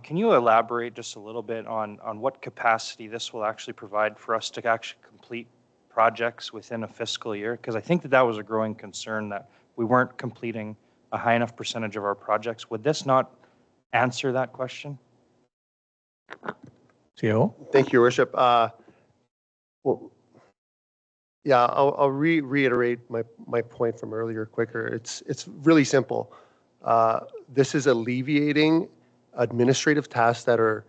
Can you elaborate just a little bit on what capacity this will actually provide for us to actually complete projects within a fiscal year? Because I think that that was a growing concern, that we weren't completing a high enough percentage of our projects. Would this not answer that question? CO? Thank you, Your Worship. Well, yeah, I'll reiterate my point from earlier quicker. It's really simple. This is alleviating administrative tasks that are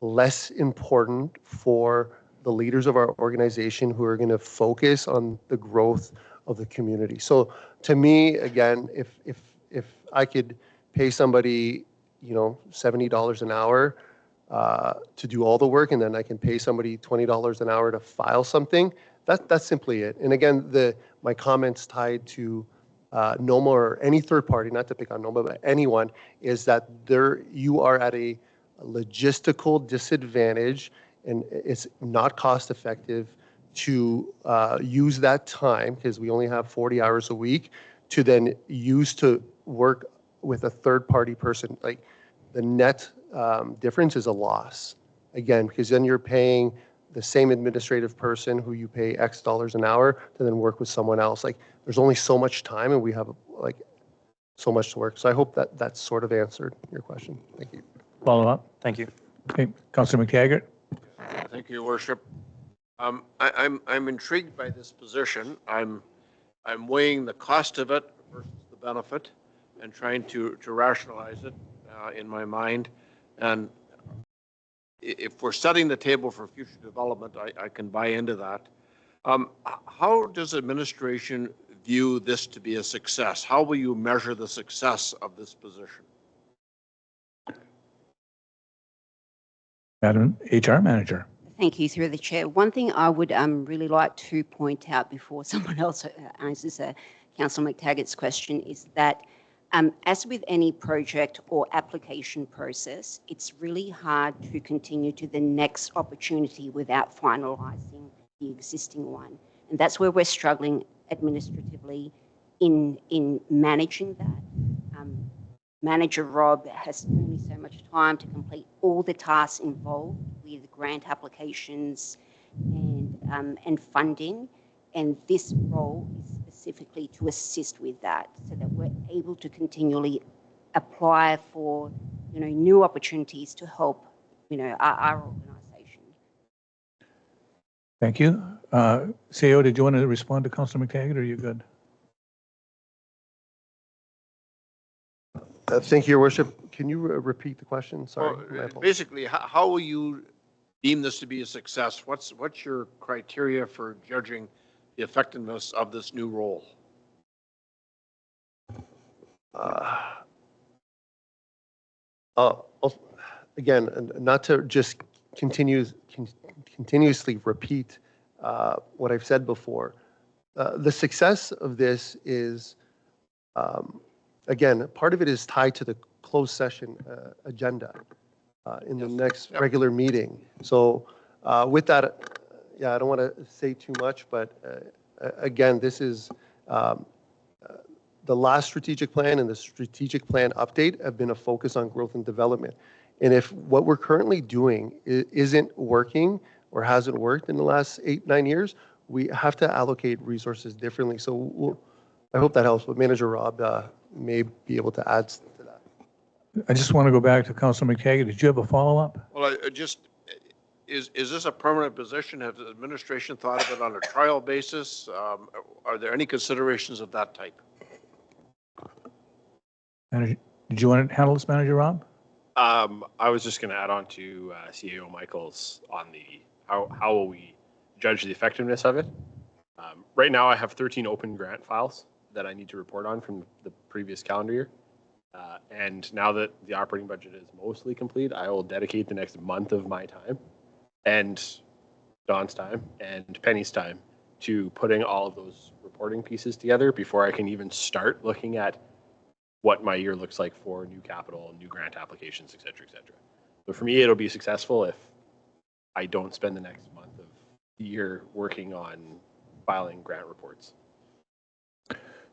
less important for the leaders of our organization who are going to focus on the growth of the community. So to me, again, if I could pay somebody, $70 an hour to do all the work, and then I can pay somebody $20 an hour to file something, that's simply it. And again, my comments tied to NOMA or any third party, not to pick on NOMA, but anyone, is that you are at a logistical disadvantage, and it's not cost effective to use that time, because we only have 40 hours a week, to then use to work with a third party person. Like, the net difference is a loss, again, because then you're paying the same administrative person who you pay X dollars an hour to then work with someone else. Like, there's only so much time, and we have so much to work. So I hope that that's sort of answered your question. Thank you. Follow up? Thank you. Okay, Councilor McTaggart? Thank you, Your Worship. I'm intrigued by this position. I'm weighing the cost of it versus the benefit, and trying to rationalize it in my mind. And if we're setting the table for future development, I can buy into that. How does administration view this to be a success? How will you measure the success of this position? Madam HR Manager. Thank you, through the chair. One thing I would really like to point out before someone else answers Councillor McTaggart's question is that as with any project or application process, it's really hard to continue to the next opportunity without finalising the existing one. And that's where we're struggling administratively in managing that. Manager Rob has only so much time to complete all the tasks involved with grant applications and funding. And this role is specifically to assist with that, so that we're able to continually apply for, new opportunities to help, our organisation. Thank you. CO, did you want to respond to Councilor McTaggart, or are you good? Thank you, Your Worship. Can you repeat the question? Sorry. Well, basically, how will you deem this to be a success? What's your criteria for judging the effectiveness of this new role? Again, not to just continuously repeat what I've said before. The success of this is, again, part of it is tied to the closed session agenda in the next regular meeting. So with that, I don't want to say too much, but again, this is the last strategic plan and the strategic plan update have been a focus on growth and development. And if what we're currently doing isn't working or hasn't worked in the last 8-9 years, we have to allocate resources differently. So I hope that helps, but Manager Rob may be able to add to that. I just want to go back to Councilor McTaggart. Did you have a follow-up? Well, is this a permanent position? Has the administration thought of it on a trial basis? Are there any considerations of that type? Manager, did you want to handle this, Manager Rob? I was just going to add on to CAO Michaels on how will we judge the effectiveness of it. Right now, I have 13 open grant files that I need to report on from the previous calendar year. And now that the operating budget is mostly complete, I will dedicate the next month of my time and Don's time and Penny's time to putting all of those reporting pieces together before I can even start looking at what my year looks like for new capital, new grant applications, et cetera, et cetera. So for me, it'll be successful if I don't spend the next month of the year working on filing grant reports.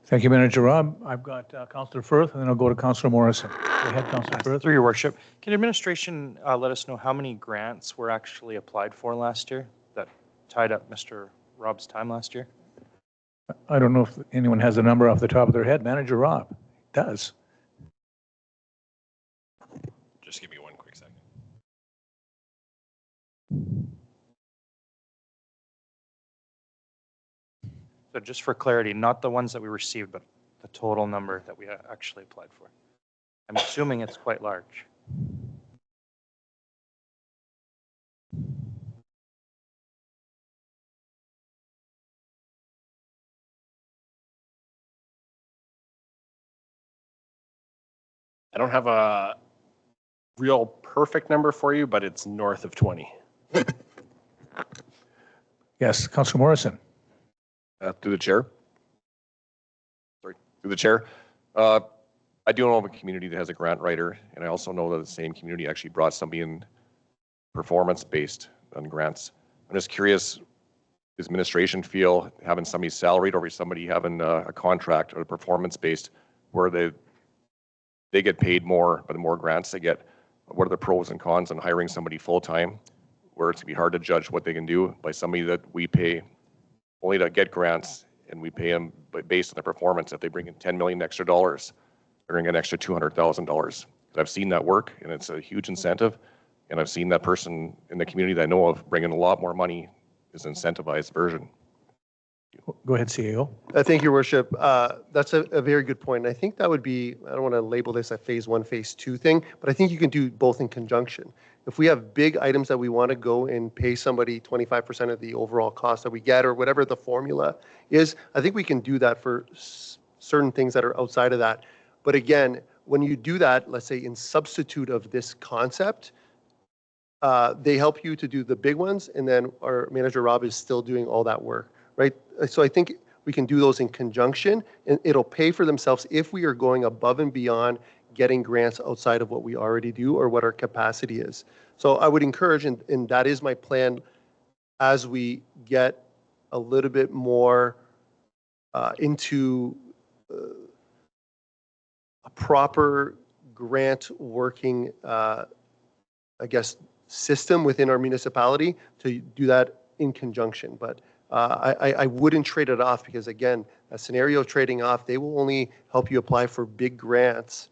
Thank you, Manager Rob. I've got Councillor Firth, and then I'll go to Councillor Morrison. Go ahead, Councillor Firth. Through your worship, can administration let us know how many grants were actually applied for last year that tied up Mr. Rob's time last year? I don't know if anyone has a number off the top of their head. Manager Rob does. Just give me one quick second. So just for clarity, not the ones that we received, but the total number that we actually applied for. I'm assuming it's quite large. I don't have a real perfect number for you, but it's north of 20. Yes, Councillor Morrison. Through the chair. Sorry, through the chair. I do know of a community that has a grant writer, and I also know that the same community actually brought somebody in performance-based on grants. I'm just curious, does administration feel having somebody salaried over somebody having a contract or a performance-based where they get paid more, but the more grants they get, what are the pros and cons on hiring somebody full-time, where it's going to be hard to judge what they can do by somebody that we pay only to get grants, and we pay them based on their performance. If they bring in $10 million extra dollars, they're going to get an extra $200,000. I've seen that work, and it's a huge incentive. And I've seen that person in the community that I know of bring in a lot more money as an incentivized version. Go ahead, CAO. Thank you, Your Worship. That's a very good point. I think that would be, I don't want to label this a phase one, phase two thing, but I think you can do both in conjunction. If we have big items that we want to go and pay somebody 25% of the overall cost that we get or whatever the formula is, I think we can do that for certain things that are outside of that. But again, when you do that, let's say in substitute of this concept, they help you to do the big ones, and then our manager Rob is still doing all that work, right? So I think we can do those in conjunction, and it'll pay for themselves if we are going above and beyond getting grants outside of what we already do or what our capacity is. So I would encourage, and that is my plan, as we get a little bit more into a proper grant working, I guess, system within our municipality, to do that in conjunction. But I wouldn't trade it off, because again, a scenario of trading off, they will only help you apply for big grants.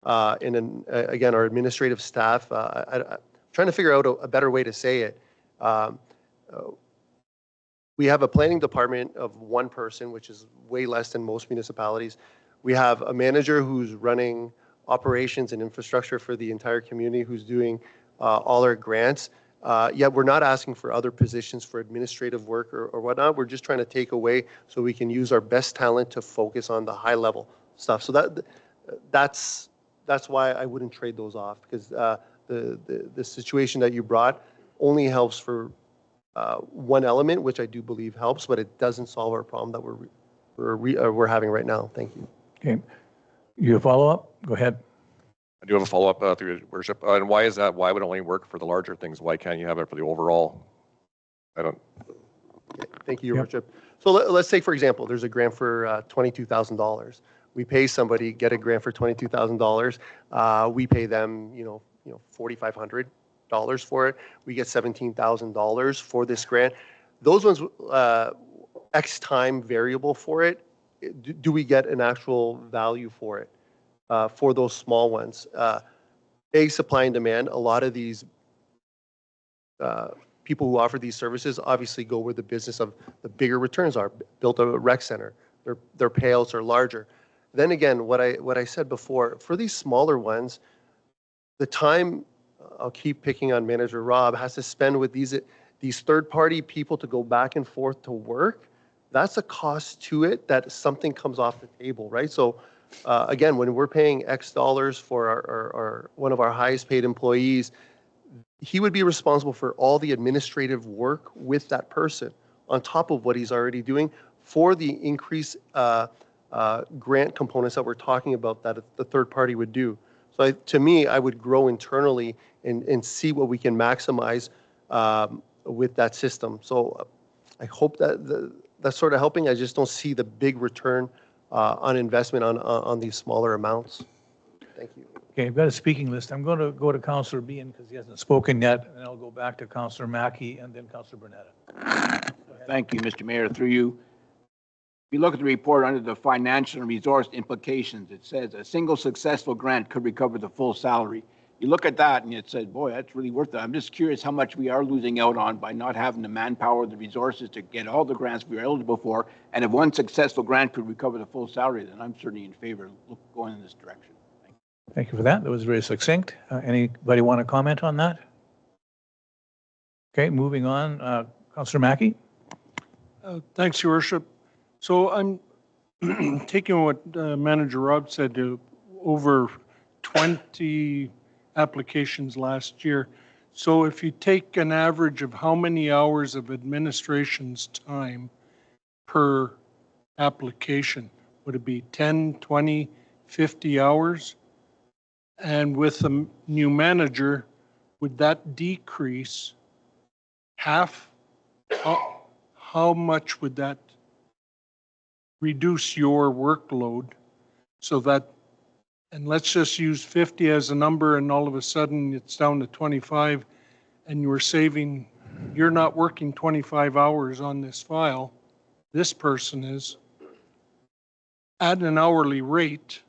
And then again, our administrative staff, I'm trying to figure out a better way to say it. We have a planning department of one person, which is way less than most municipalities. We have a manager who's running operations and infrastructure for the entire community, who's doing all our grants. Yet we're not asking for other positions for administrative work or whatnot. We're just trying to take away so we can use our best talent to focus on the high level stuff. So that's why I wouldn't trade those off, because the situation that you brought only helps for one element, which I do believe helps, but it doesn't solve our problem that we're having right now. Thank you. Okay. You have a follow-up? Go ahead. I do have a follow-up through your worship. And why is that? Why would it only work for the larger things? Why can't you have it for the overall? I don't. Thank you, Your Worship. So let's say, for example, there's a grant for $22,000. We pay somebody, get a grant for $22,000. We pay them, $4,500 for it. We get $17,000 for this grant. Those ones, X time variable for it. Do we get an actual value for it? For those small ones, supply and demand. A lot of these people who offer these services obviously go where the business of the bigger returns are. Built a rec center, their payouts are larger. Then again, what I said before, for these smaller ones, the time, I'll keep picking on Manager Rob, has to spend with these third-party people to go back and forth to work. That's a cost to it, that something comes off the table, right? So again, when we're paying X dollars for our one of our highest paid employees, he would be responsible for all the administrative work with that person on top of what he's already doing for the increased grant components that we're talking about that the third party would do. So to me, I would grow internally and see what we can maximize with that system. So I hope that that's sort of helping. I just don't see the big return on investment on these smaller amounts. Thank you. Okay, I've got a speaking list. I'm going to go to Councillor Bean because he hasn't spoken yet, and I'll go back to Councillor Mackey and then Councillor Bernetta. Thank you, Mr. Mayor. Through you. If you look at the report under the financial and resource implications, it says a single successful grant could recover the full salary. You look at that and it says, boy, that's really worth it. I'm just curious how much we are losing out on by not having the manpower, the resources to get all the grants we were eligible for. And if one successful grant could recover the full salary, then I'm certainly in favor of going in this direction. Thank you for that. That was very succinct. Anybody want to comment on that? Okay, moving on. Councillor Mackey? Thanks, Your Worship. So I'm taking what Manager Rob said, to over 20 applications last year. So if you take an average of how many hours of administration's time per application, would it be 10, 20, 50 hours? And with a new manager, would that decrease half? How much would that reduce your workload so that, and let's just use 50 as a number, and all of a sudden it's down to 25 and you're not working 25 hours on this file, this person is, at an hourly rate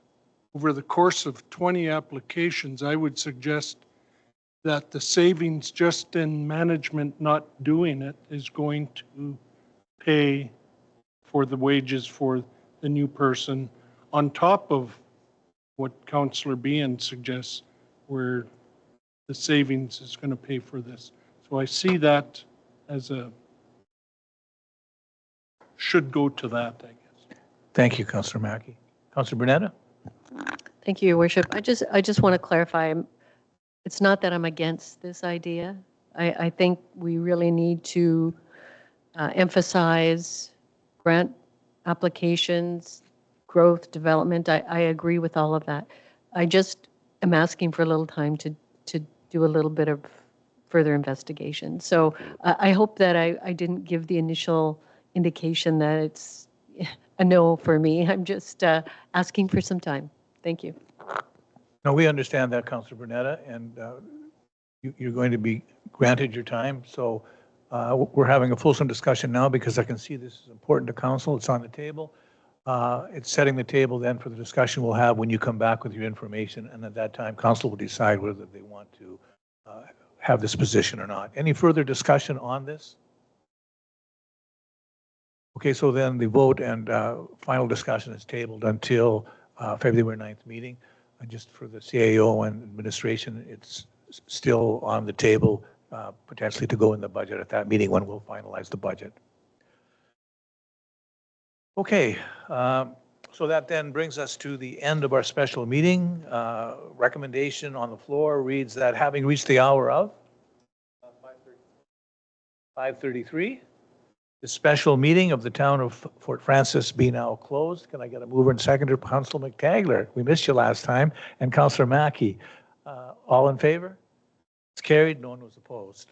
over the course of 20 applications, I would suggest that the savings just in management not doing it is going to pay for the wages for the new person on top of what Councillor Bean suggests, where the savings is going to pay for this. So I see that as should go to that, I guess. Thank you, Councillor Mackey. Councillor Bernetta? Thank you, Your Worship. I just want to clarify, it's not that I'm against this idea. I think we really need to emphasize grant applications, growth, development. I agree with all of that. I just am asking for a little time to do a little bit of further investigation. So I hope that I didn't give the initial indication that it's a no for me. I'm just asking for some time. Thank you. No, we understand that, Councillor Bernetta, and you're going to be granted your time. So we're having a fulsome discussion now because I can see this is important to council. It's on the table. It's setting the table then for the discussion we'll have when you come back with your information. And at that time, council will decide whether they want to have this position or not. Any further discussion on this? Okay, so then the vote and final discussion is tabled until February 9th meeting. Just for the CAO and administration, it's still on the table, potentially to go in the budget at that meeting when we'll finalize the budget. Okay, so that then brings us to the end of our special meeting. Recommendation on the floor reads that having reached the hour of 5:33, the special meeting of the town of Fort Frances be now closed. Can I get a mover and seconder? Councilor McTagler, we missed you last time, and Councilor Mackey. All in favor? It's carried. No one was opposed.